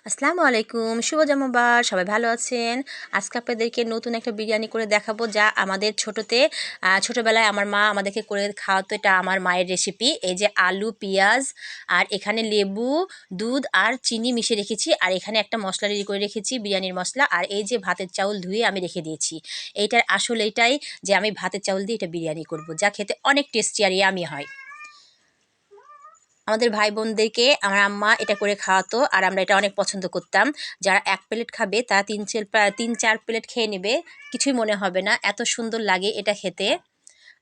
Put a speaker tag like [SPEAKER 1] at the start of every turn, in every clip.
[SPEAKER 1] আসসালামু আলাইকুম, শুভ জন্মবার। সবাই ভালো আছেন? আজকে আপনাদেরকে নতুন একটা বিরিয়ানি করে দেখাবো, যা আমাদের ছোটোবেলায় আমার মা আমাদেরকে করে খাওয়াতো। এটা আমার মায়ের রেসিপি। এই যে আলু, পেঁয়াজ আর এখানে লেবু, দুধ আর চিনি মিশিয়ে রেখেছি। আর এখানে একটা মশলা রেডি করে রেখেছি, বিরিয়ানির মশলা। আর এই যে ভাতের চাউল ধুয়ে আমি রেখে দিয়েছি। এইটার আসল এইটাই যে আমি ভাতের চাউল দিয়ে এটা বিরিয়ানি করব, যা খেতে অনেক টেস্টি আর ইয়ামি হয়। আমাদের ভাই বোনদেরকে আমার আম্মা এটা করে খাওয়াতো, আর আমরা এটা অনেক পছন্দ করতাম। যারা 1 প্লেট খাবে তারা 3-4 প্লেট খেয়ে নেবে, কিছুই মনে হবে না, এত সুন্দর লাগে এটা খেতে।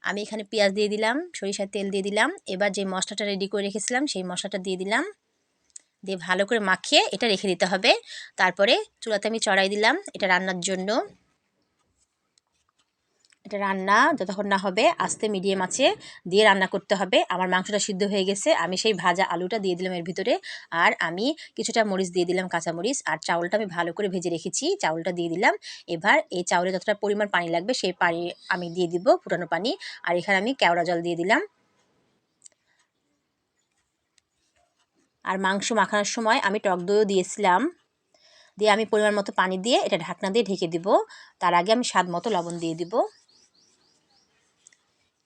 [SPEAKER 1] আমি এখানে পেঁয়াজ দিয়ে দিলাম, সরিষার তেল দিয়ে দিলাম। এবার যে মশলাটা রেডি করে রেখেছিলাম সেই মশলাটা দিয়ে দিলাম, দিয়ে ভালো করে মাখিয়ে এটা রেখে দিতে হবে। তারপরে চুলাতে আমি চড়াই দিলাম এটা রান্নার জন্য। এটা রান্না যতক্ষণ না হবে আস্তে মিডিয়াম আঁচে দিয়ে রান্না করতে হবে। আমার মাংসটা সিদ্ধ হয়ে গেছে, আমি সেই ভাজা আলুটা দিয়ে দিলাম এর ভিতরে। আর আমি কিছুটা মরিচ দিয়ে দিলাম, কাঁচা মরিচ। আর চাউলটা আমি ভালো করে ভেজে রেখেছি, চাউলটা দিয়ে দিলাম। এবার এই চাউলে যতটা পরিমাণ পানি লাগবে সেই পানি আমি দিয়ে দিব, ফুটানো পানি। আর এখানে আমি কেওড়া জল দিয়ে দিলাম। আর মাংস মাখানোর সময় আমি টক দইও দিয়েছিলাম। দিয়ে আমি পরিমাণ মতো পানি দিয়ে এটা ঢাকনা দিয়ে ঢেকে দিব। তার আগে আমি স্বাদ মতো লবণ দিয়ে দিব।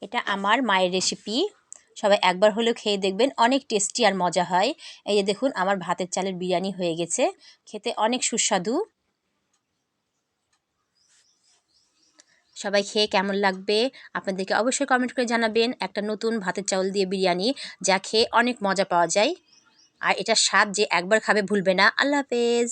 [SPEAKER 1] এটা আমার মায়ের রেসিপি, সবাই একবার হলেও খেয়ে দেখবেন, অনেক টেস্টি আর মজা হয়। এই যে দেখুন আমার ভাতের চালের বিরিয়ানি হয়ে গেছে, খেতে অনেক সুস্বাদু। সবাই খেয়ে কেমন লাগবে আপনাদেরকে অবশ্যই কমেন্ট করে জানাবেন। একটা নতুন ভাতের চাউল দিয়ে বিরিয়ানি, যা খেয়ে অনেক মজা পাওয়া যায়। আর এটার স্বাদ যে একবার খাবে ভুলবে না। আল্লাহ হাফেজ।